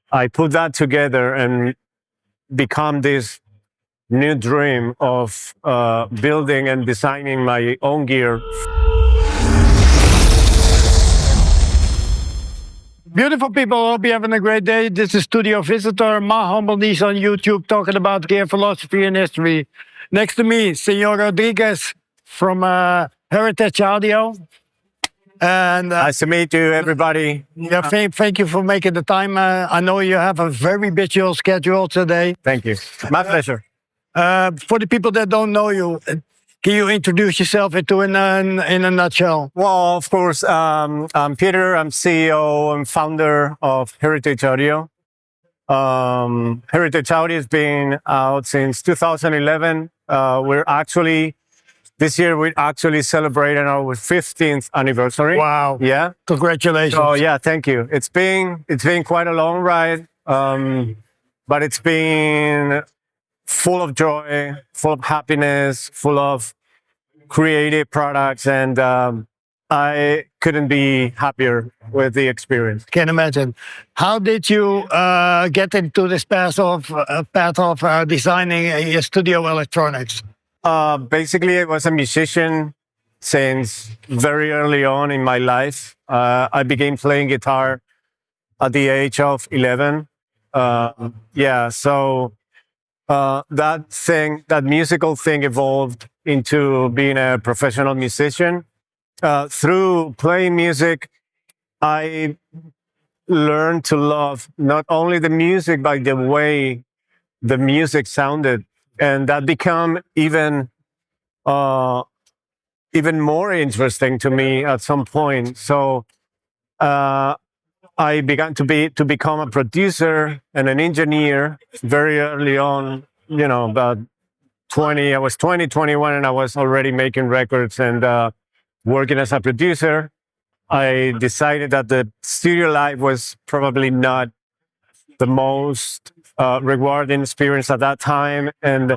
I put that together and become this new dream of building and designing my own gear. Beautiful people, hope you're having a great day. This is Studio Visitor, my humble niche on YouTube, talking about gear philosophy and history. Next to me, Senor Rodriguez from Heritage Audio. And Nice to meet you, everybody. yeah, thank you for making the time. I know you have a very busy schedule today. Thank you. My pleasure. For the people that don't know you, can you introduce yourself in a nutshell? Well, of course, I'm Peter. I'm CEO and founder of Heritage Audio. Heritage Audio has been out since 2011. This year we're actually celebrating our 15th anniversary. Wow! Yeah. Congratulations! Oh yeah, thank you. It's been quite a long ride, but it's been full of joy, full of happiness, full of creative products, and I couldn't be happier with the experience. Can imagine. How did you get into this path of designing studio electronics? Basically, I was a musician since very early on in my life. I began playing guitar at the age of 11. That musical thing evolved into being a professional musician. Through playing music, I learned to love not only the music, but the way the music sounded. And that became even more interesting to me at some point. So I began to become a producer and an engineer very early on. You know, about 20. I was 20, 21, and I was already making records and working as a producer. I decided that the studio life was probably not the most rewarding experience at that time. And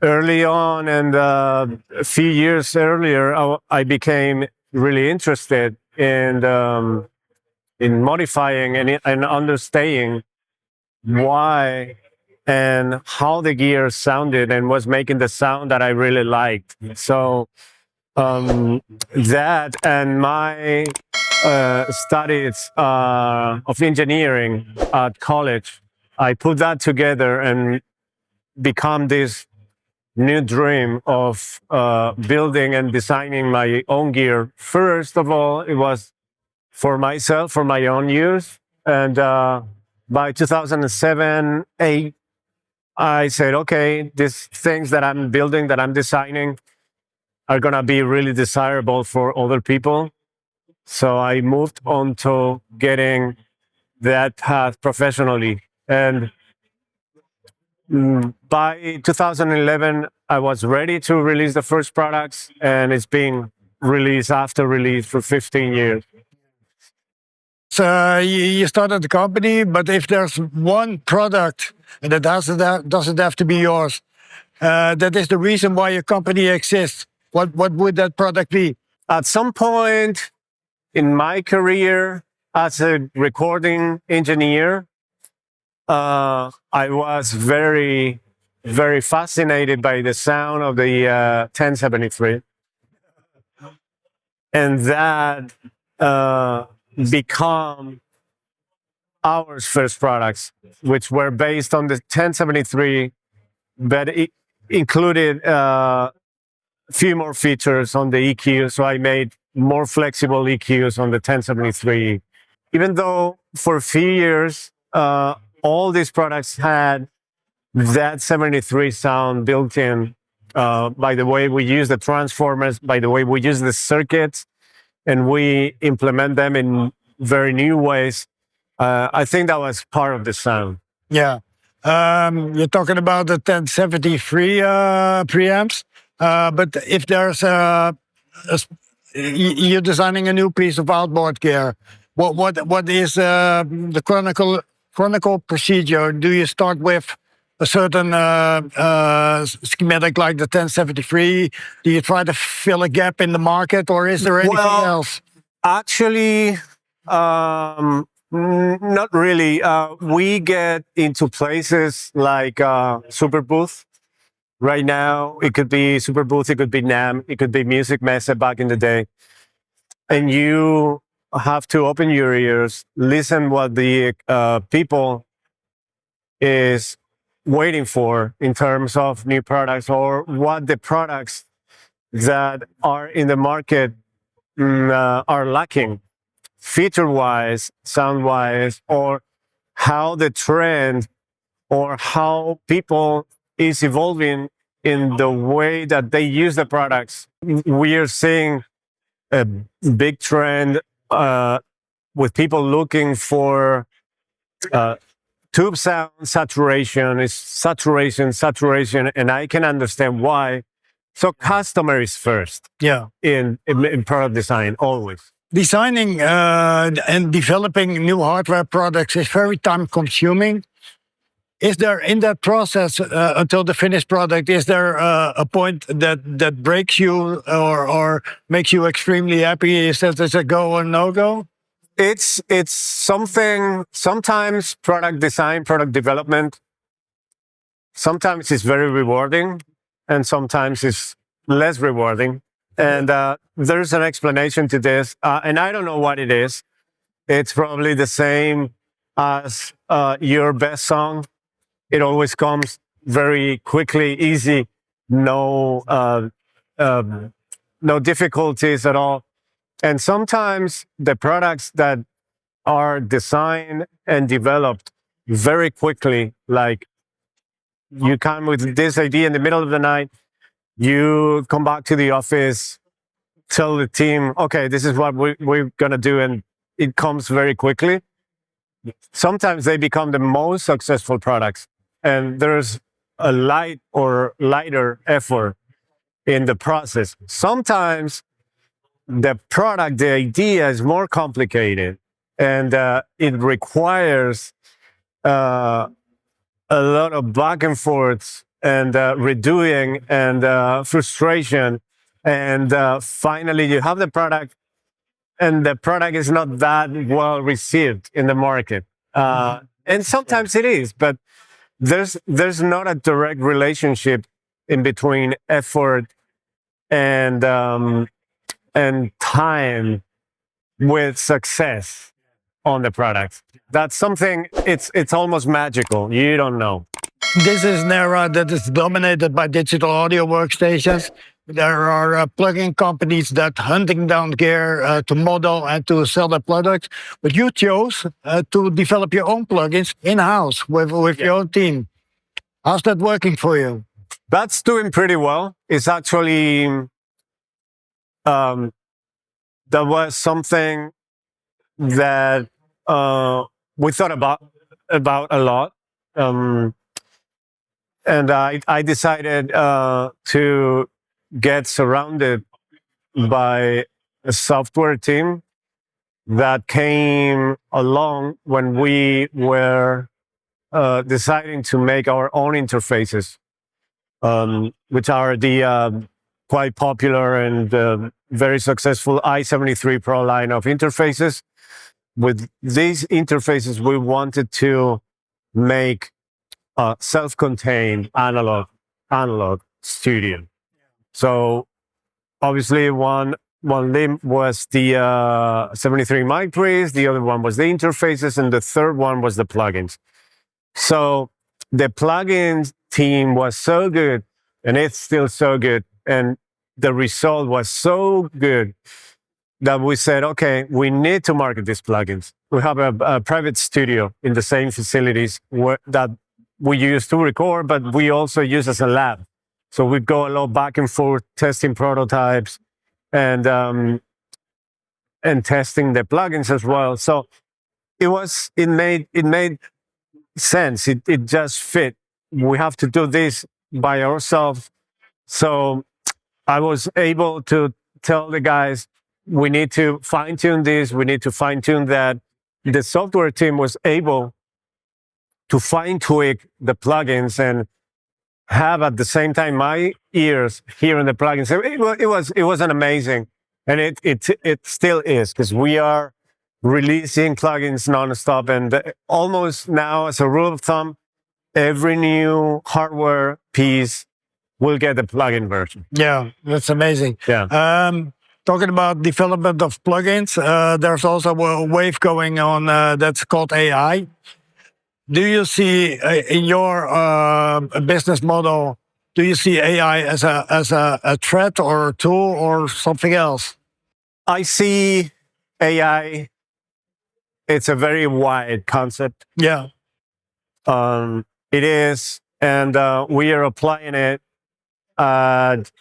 early on, and a few years earlier, I became really interested in modifying and understanding why and how the gear sounded and was making the sound that I really liked. So that and my studies of engineering at college, I put that together and become this new dream of building and designing my own gear. First of all, it was for myself, for my own use. And by 2007, 8, I said, okay, these things that I'm building, that I'm designing, are going to be really desirable for other people. So I moved on to getting that path professionally. And by 2011, I was ready to release the first products, and it's been release after release for 15 years. So you started the company, but if there's one product, and that doesn't have to be yours, that is the reason why your company exists, what would that product be? At some point in my career as a recording engineer, I was very, very fascinated by the sound of the 1073. And that become our first products, which were based on the 1073, but it included a few more features on the EQ. So I made more flexible EQs on the 1073. Even though for a few years, all these products had that 73 sound built in, by the way we use the transformers, by the way we use the circuits, and we implement them in very new ways. I think that was part of the sound. Yeah. You're talking about the 1073 preamps, but if there's you're designing a new piece of outboard gear, what is the chronicle procedure? Do you start with a certain schematic like the 1073? Do you try to fill a gap in the market, or is there anything else? Actually, Not really. We get into places like Super Booth. Right now, it could be Super Booth, it could be NAM, it could be Music Messe back in the day. And you have to open your ears, listen what the people is waiting for in terms of new products or what the products that are in the market are lacking feature wise, sound wise, or how the trend or how people is evolving in the way that they use the products. We are seeing a big trend with people looking for tube sound saturation. It's saturation, and I can understand why. So customer is first Yeah. in product design always. Designing and developing new hardware products is very time consuming. Is there in that process until the finished product, is there a point that breaks you or makes you extremely happy? Is that a go or no go? It's something. Sometimes product design, product development, sometimes it's very rewarding, and sometimes it's less rewarding. And there's an explanation to this, and I don't know what it is. It's probably the same as your best song. It always comes very quickly, easy, no no difficulties at all. And sometimes the products that are designed and developed very quickly, like you come with this idea in the middle of the night, you come back to the office, tell the team, okay, this is what we're going to do, and it comes very quickly. Sometimes they become the most successful products, and there's a light or lighter effort in the process. Sometimes the product, the idea is more complicated, and it requires a lot of back and forth and redoing and frustration. And finally, you have the product, and the product is not that well received in the market. And sometimes it is, but there's not a direct relationship in between effort and time with success on the product. That's something. It's almost magical. You don't know. This is an era that is dominated by digital audio workstations. There are plugin companies that hunting down gear to model and to sell their products. But you chose to develop your own plugins in-house with your own team. How's that working for you? That's doing pretty well. It's actually that was something that we thought about a lot. And I decided to get surrounded by a software team that came along when we were deciding to make our own interfaces, which are the quite popular and very successful i73 Pro line of interfaces. With these interfaces, we wanted to make self-contained analog studio. So obviously one limb was the 73 mic trees, the other one was the interfaces, and the third one was the plugins. So the plugins team was so good, and it's still so good, and the result was so good that we said, okay, we need to market these plugins. We have a private studio in the same facilities that we use to record, but we also use as a lab. So we go a lot back and forth testing prototypes and testing the plugins as well. So it made sense. It just fit. We have to do this by ourselves. So I was able to tell the guys, we need to fine tune this, we need to fine tune that. The software team was able to fine tweak the plugins and have at the same time my ears hearing the plugins. It was an amazing, and it still is, because we are releasing plugins nonstop. And almost now, as a rule of thumb, every new hardware piece will get a plugin version. Yeah, that's amazing. Yeah. Talking about development of plugins, there's also a wave going on that's called AI. Do you see in your business model, do you see AI as a threat or a tool or something else? I see AI, it's a very wide concept. Yeah. It is, and we are applying it at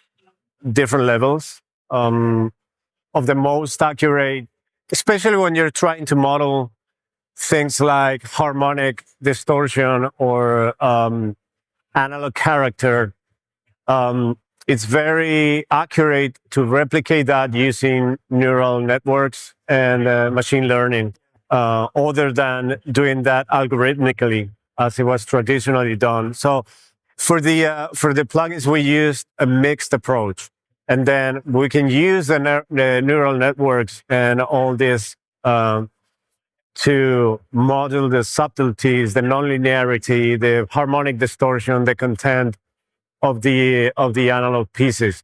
different levels of the most accurate, especially when you're trying to model things like harmonic distortion or analog character. It's very accurate to replicate that using neural networks and machine learning, other than doing that algorithmically as it was traditionally done. So for the plugins, we used a mixed approach, and then we can use the neural networks and all this to model the subtleties, the nonlinearity, the harmonic distortion, the content of the analog pieces.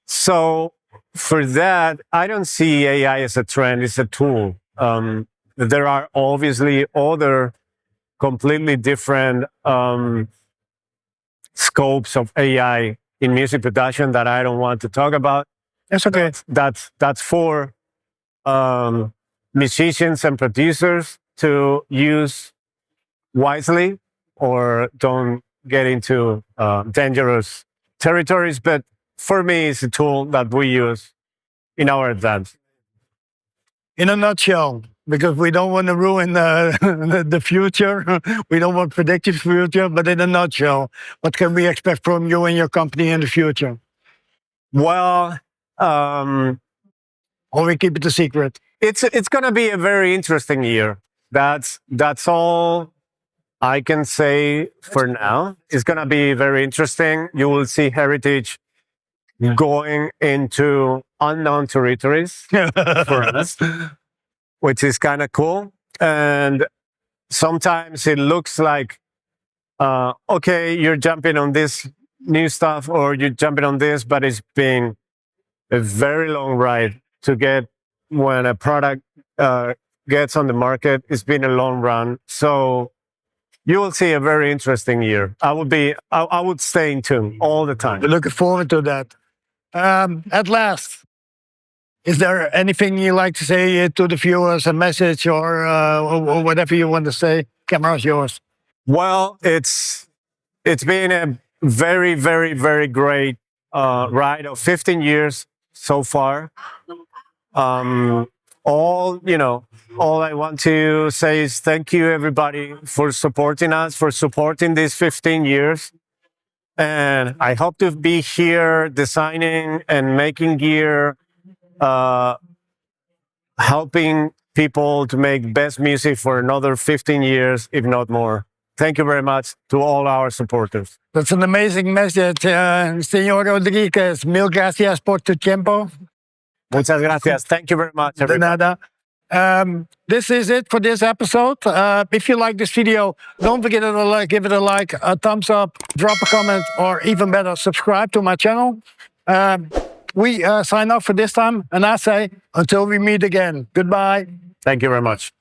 So for that, I don't see AI as a trend; it's a tool. There are obviously other completely different scopes of AI in music production that I don't want to talk about. That's okay. That's for musicians and producers to use wisely, or don't get into dangerous territories. But for me, it's a tool that we use in our advance. In a nutshell, because we don't want to ruin the future, we don't want predictive future, but in a nutshell, what can we expect from you and your company in the future? Well, or we keep it a secret? It's going to be a very interesting year. That's all I can say for now. It's going to be very interesting. You will see Heritage going into unknown territories for us, which is kind of cool. And sometimes it looks like, okay, you're jumping on this new stuff or you're jumping on this, but it's been a very long ride to get when a product gets on the market. It's been a long run. So you will see a very interesting year. I would stay in tune all the time. Looking forward to that. At last, is there anything you like to say to the viewers, a message or whatever you want to say? Camera's yours. Well, it's been a very, very, very great ride of 15 years so far. All I want to say is thank you, everybody, for supporting us, for supporting these 15 years. And I hope to be here designing and making gear, helping people to make best music for another 15 years, if not more. Thank you very much to all our supporters. That's an amazing message. Señor Rodriguez, mil gracias por tu tiempo. Muchas gracias. Thank you very much, everybody. De nada. This is it for this episode. If you like this video, don't forget to give it a like, a thumbs up, drop a comment, or even better, subscribe to my channel. We sign off for this time, and I say, until we meet again, goodbye. Thank you very much.